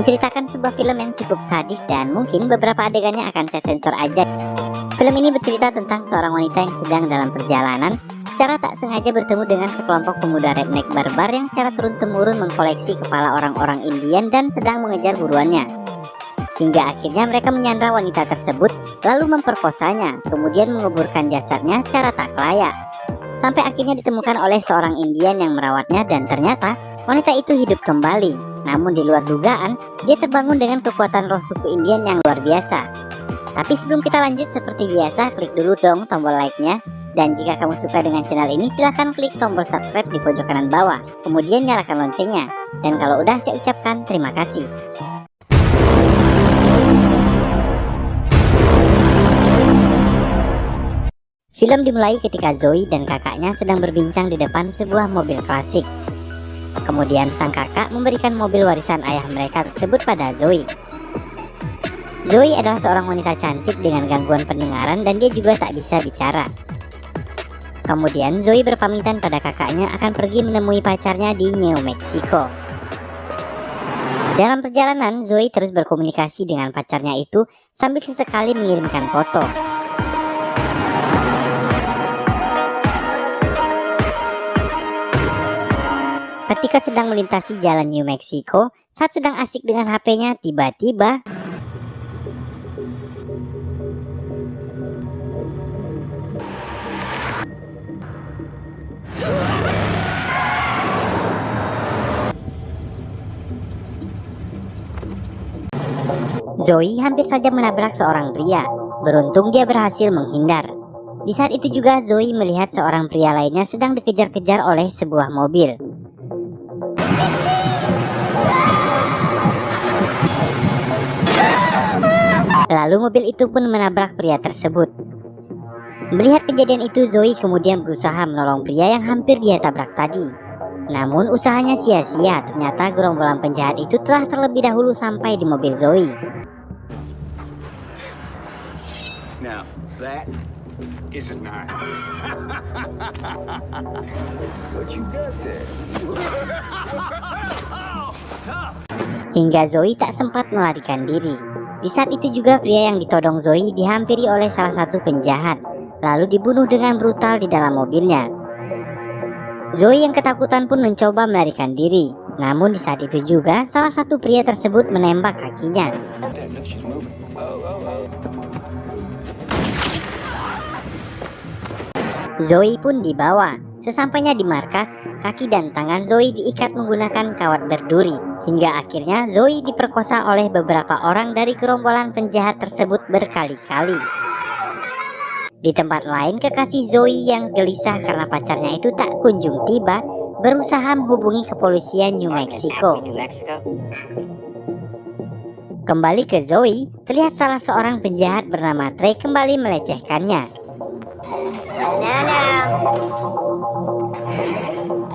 menceritakan sebuah film yang cukup sadis dan mungkin beberapa adegannya akan saya sensor aja. Film ini bercerita tentang seorang wanita yang sedang dalam perjalanan secara tak sengaja bertemu dengan sekelompok pemuda redneck barbar yang secara turun-temurun mengkoleksi kepala orang-orang Indian dan sedang mengejar buruannya. Hingga akhirnya mereka menyandra wanita tersebut lalu memperkosanya, kemudian menguburkan jasadnya secara tak layak. Sampai akhirnya ditemukan oleh seorang Indian yang merawatnya dan ternyata wanita itu hidup kembali. Namun di luar dugaan, dia terbangun dengan kekuatan roh suku Indian yang luar biasa. Tapi sebelum kita lanjut, seperti biasa, klik dulu dong tombol like-nya. Dan jika kamu suka dengan channel ini, silahkan klik tombol subscribe di pojok kanan bawah. Kemudian nyalakan loncengnya. Dan kalau udah, saya ucapkan terima kasih. Film dimulai ketika Zoe dan kakaknya sedang berbincang di depan sebuah mobil klasik. Kemudian sang kakak memberikan mobil warisan ayah mereka tersebut pada Zoe. Zoe adalah seorang wanita cantik dengan gangguan pendengaran dan dia juga tak bisa bicara. Kemudian Zoe berpamitan pada kakaknya akan pergi menemui pacarnya di New Mexico. Dalam perjalanan, Zoe terus berkomunikasi dengan pacarnya itu sambil sesekali mengirimkan foto. Ketika sedang melintasi jalan New Mexico, saat sedang asik dengan HP-nya, tiba-tiba Zoe hampir saja menabrak seorang pria. Beruntung dia berhasil menghindar. Di saat itu juga Zoe melihat seorang pria lainnya sedang dikejar-kejar oleh sebuah mobil. Lalu mobil itu pun menabrak pria tersebut. Melihat kejadian itu, Zoe kemudian berusaha menolong pria yang hampir dia tabrak tadi. Namun usahanya sia-sia, ternyata gerombolan penjahat itu telah terlebih dahulu sampai di mobil Zoe. Now, that is a knife. What you got there? Hingga Zoe tak sempat melarikan diri. Di saat itu juga pria yang ditodong Zoe dihampiri oleh salah satu penjahat, lalu dibunuh dengan brutal di dalam mobilnya. Zoe yang ketakutan pun mencoba melarikan diri. Namun di saat itu juga salah satu pria tersebut menembak kakinya. Zoe pun dibawa. Sesampainya di markas, kaki dan tangan Zoe diikat menggunakan kawat berduri. Hingga akhirnya Zoe diperkosa oleh beberapa orang dari gerombolan penjahat tersebut berkali-kali. Di tempat lain, kekasih Zoe yang gelisah karena pacarnya itu tak kunjung tiba, berusaha menghubungi kepolisian New Mexico. Kembali ke Zoe, terlihat salah seorang penjahat bernama Trey kembali melecehkannya.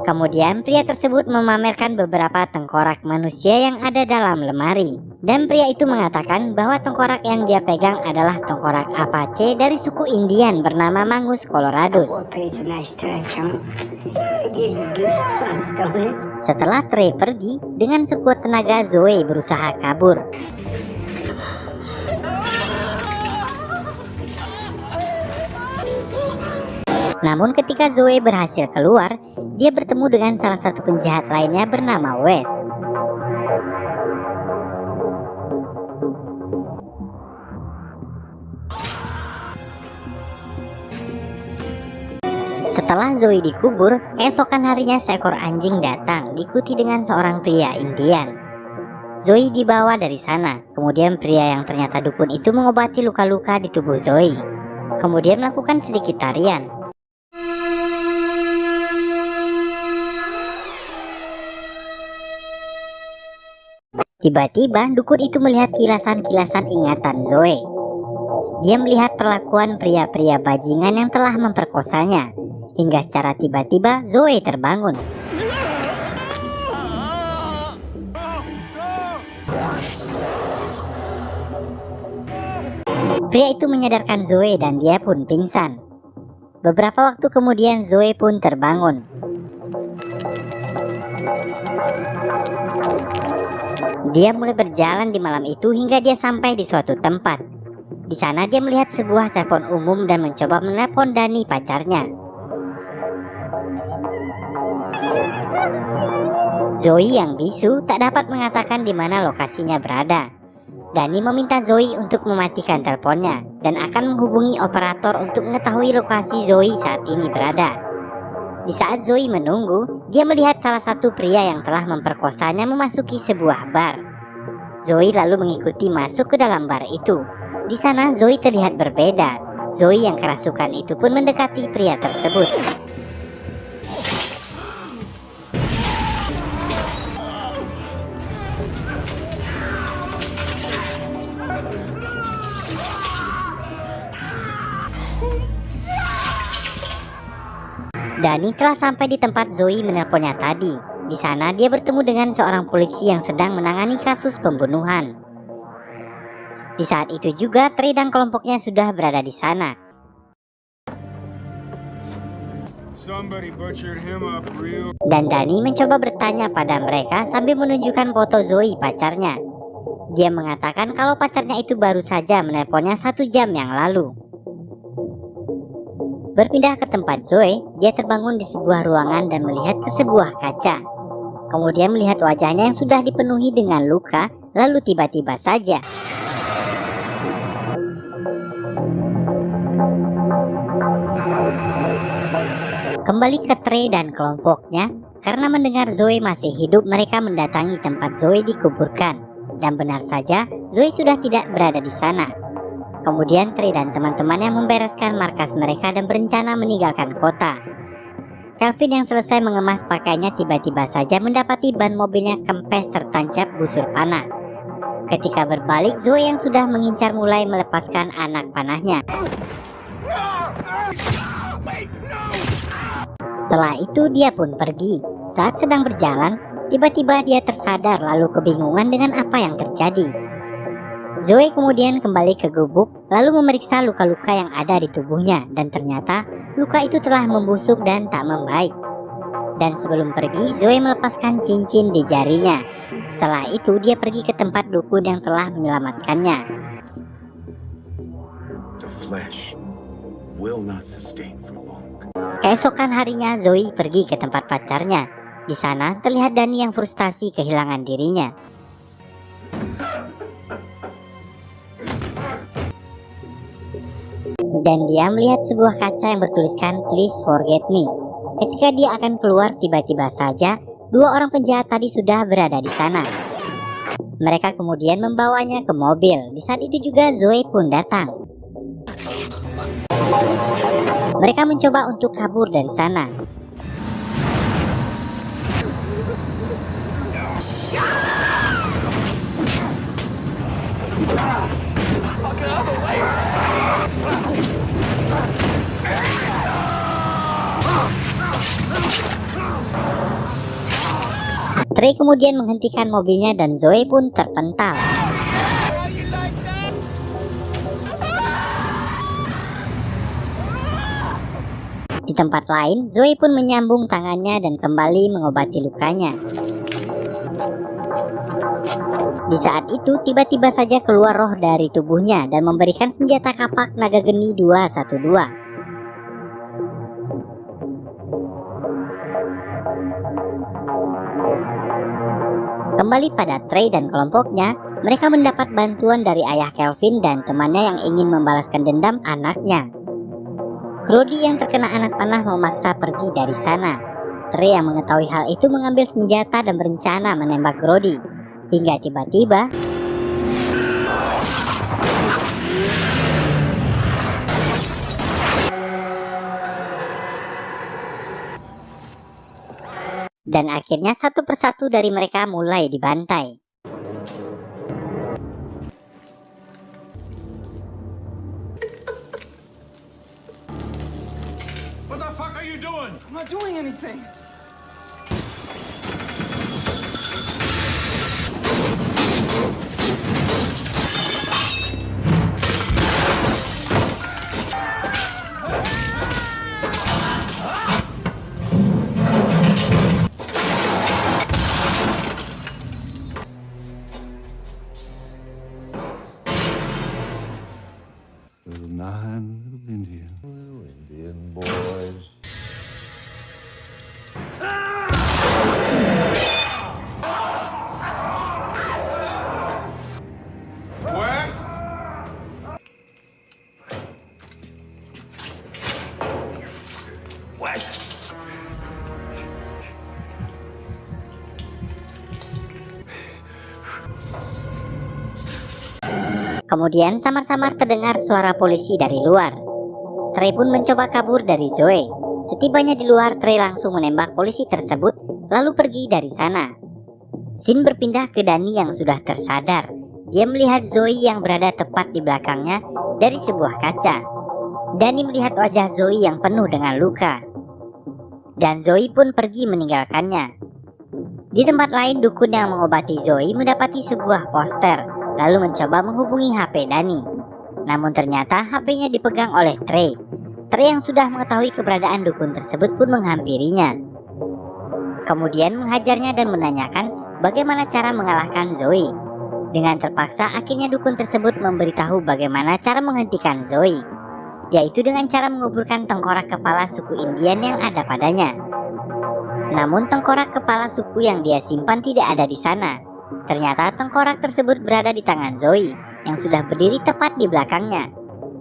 Kemudian pria tersebut memamerkan beberapa tengkorak manusia yang ada dalam lemari. Dan pria itu mengatakan bahwa tengkorak yang dia pegang adalah tengkorak Apache dari suku Indian bernama Mangus Coloradus. Setelah Trey pergi, dengan sekuat tenaga Zoe berusaha kabur. Namun ketika Zoe berhasil keluar, dia bertemu dengan salah satu penjahat lainnya bernama Wes. Setelah Zoe dikubur, keesokan harinya seekor anjing datang diikuti dengan seorang pria Indian. Zoe dibawa dari sana, kemudian pria yang ternyata dukun itu mengobati luka-luka di tubuh Zoe. Kemudian melakukan sedikit tarian. Tiba-tiba dukun itu melihat kilasan-kilasan ingatan Zoe. Dia melihat perlakuan pria-pria bajingan yang telah memperkosanya. Hingga secara tiba-tiba Zoe terbangun. Pria itu menyadarkan Zoe dan dia pun pingsan. Beberapa waktu kemudian Zoe pun terbangun. Dia mulai berjalan di malam itu hingga dia sampai di suatu tempat. Di sana dia melihat sebuah telepon umum dan mencoba menelepon Dani, pacarnya. Zoe yang bisu tak dapat mengatakan di mana lokasinya berada. Dani meminta Zoe untuk mematikan teleponnya dan akan menghubungi operator untuk mengetahui lokasi Zoe saat ini berada. Di saat Zoe menunggu, dia melihat salah satu pria yang telah memperkosanya memasuki sebuah bar. Zoe lalu mengikuti masuk ke dalam bar itu. Di sana Zoe terlihat berbeda. Zoe yang kerasukan itu pun mendekati pria tersebut. Dani telah sampai di tempat Zoe menelponnya tadi. Di sana dia bertemu dengan seorang polisi yang sedang menangani kasus pembunuhan. Di saat itu juga Trey dan kelompoknya sudah berada di sana. Dan Dani mencoba bertanya pada mereka sambil menunjukkan foto Zoe, pacarnya. Dia mengatakan kalau pacarnya itu baru saja menelponnya 1 jam yang lalu. Berpindah ke tempat Zoe, dia terbangun di sebuah ruangan dan melihat ke sebuah kaca. Kemudian melihat wajahnya yang sudah dipenuhi dengan luka, lalu tiba-tiba saja kembali ke Trey dan kelompoknya. Karena mendengar Zoe masih hidup, mereka mendatangi tempat Zoe dikuburkan. Dan benar saja, Zoe sudah tidak berada di sana. Kemudian Trey dan teman-temannya membereskan markas mereka dan berencana meninggalkan kota. Kelvin yang selesai mengemas pakaiannya tiba-tiba saja mendapati ban mobilnya kempes tertancap busur panah. Ketika berbalik, Zoe yang sudah mengincar mulai melepaskan anak panahnya. Setelah itu dia pun pergi. Saat sedang berjalan, tiba-tiba dia tersadar lalu kebingungan dengan apa yang terjadi. Zoe kemudian kembali ke gubuk lalu memeriksa luka-luka yang ada di tubuhnya dan ternyata luka itu telah membusuk dan tak membaik. Dan sebelum pergi, Zoe melepaskan cincin di jarinya. Setelah itu dia pergi ke tempat dukun yang telah menyelamatkannya. The flesh will not sustain for long. Keesokan harinya Zoe pergi ke tempat pacarnya. Di sana terlihat Dani yang frustasi kehilangan dirinya. Dan dia melihat sebuah kaca yang bertuliskan "Please forget me". Ketika dia akan keluar, tiba-tiba saja 2 orang penjahat tadi sudah berada di sana. Mereka kemudian membawanya ke mobil. Di saat itu juga Zoe pun datang. Mereka mencoba untuk kabur dari sana. Trey kemudian menghentikan mobilnya dan Zoe pun terpental. Di tempat lain, Zoe pun menyambung tangannya dan kembali mengobati lukanya. Di saat itu, tiba-tiba saja keluar roh dari tubuhnya dan memberikan senjata kapak naga geni 212. Kembali pada Trey dan kelompoknya, mereka mendapat bantuan dari ayah Kelvin dan temannya yang ingin membalaskan dendam anaknya. Grody yang terkena anak panah memaksa pergi dari sana. Trey yang mengetahui hal itu mengambil senjata dan berencana menembak Grody. Hingga tiba-tiba dan akhirnya satu persatu dari mereka mulai dibantai. What the fuck are you doing? I'm not doing anything. Kemudian samar-samar terdengar suara polisi dari luar. Trey pun mencoba kabur dari Zoe. Setibanya di luar, Trey langsung menembak polisi tersebut, lalu pergi dari sana. Scene berpindah ke Danny yang sudah tersadar. Dia melihat Zoe yang berada tepat di belakangnya dari sebuah kaca. Danny melihat wajah Zoe yang penuh dengan luka. Dan Zoe pun pergi meninggalkannya. Di tempat lain, dukun yang mengobati Zoe mendapati sebuah poster, lalu mencoba menghubungi HP Danny. Namun ternyata HP-nya dipegang oleh Trey. Trey yang sudah mengetahui keberadaan dukun tersebut pun menghampirinya. Kemudian menghajarnya dan menanyakan bagaimana cara mengalahkan Zoe. Dengan terpaksa akhirnya dukun tersebut memberitahu bagaimana cara menghentikan Zoe, yaitu dengan cara menguburkan tengkorak kepala suku Indian yang ada padanya. Namun tengkorak kepala suku yang dia simpan tidak ada di sana. Ternyata tengkorak tersebut berada di tangan Zoe yang sudah berdiri tepat di belakangnya.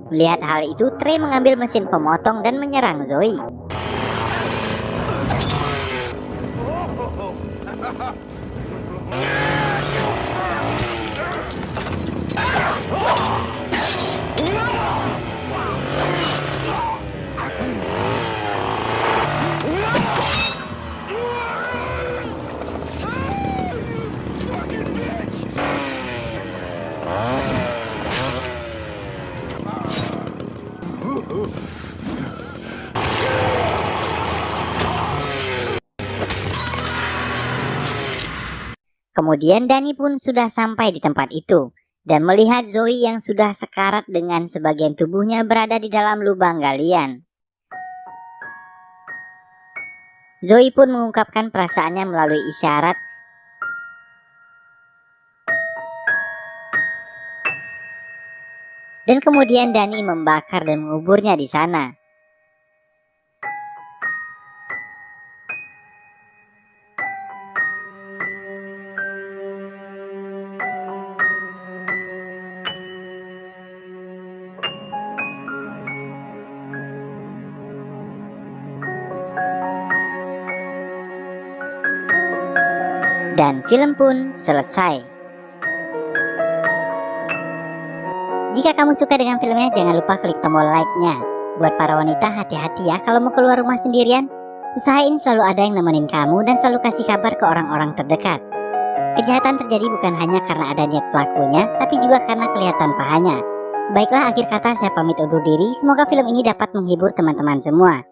Melihat hal itu, Trey mengambil mesin pemotong dan menyerang Zoe. Kemudian Danny pun sudah sampai di tempat itu dan melihat Zoe yang sudah sekarat dengan sebagian tubuhnya berada di dalam lubang galian. Zoe pun mengungkapkan perasaannya melalui isyarat. Dan kemudian Danny membakar dan menguburnya di sana. Dan film pun selesai. Jika kamu suka dengan filmnya, jangan lupa klik tombol like-nya. Buat para wanita, hati-hati ya kalau mau keluar rumah sendirian. Usahain selalu ada yang nemenin kamu dan selalu kasih kabar ke orang-orang terdekat. Kejahatan terjadi bukan hanya karena ada niat pelakunya, tapi juga karena kelihatan pahanya. Baiklah, akhir kata saya pamit undur diri. Semoga film ini dapat menghibur teman-teman semua.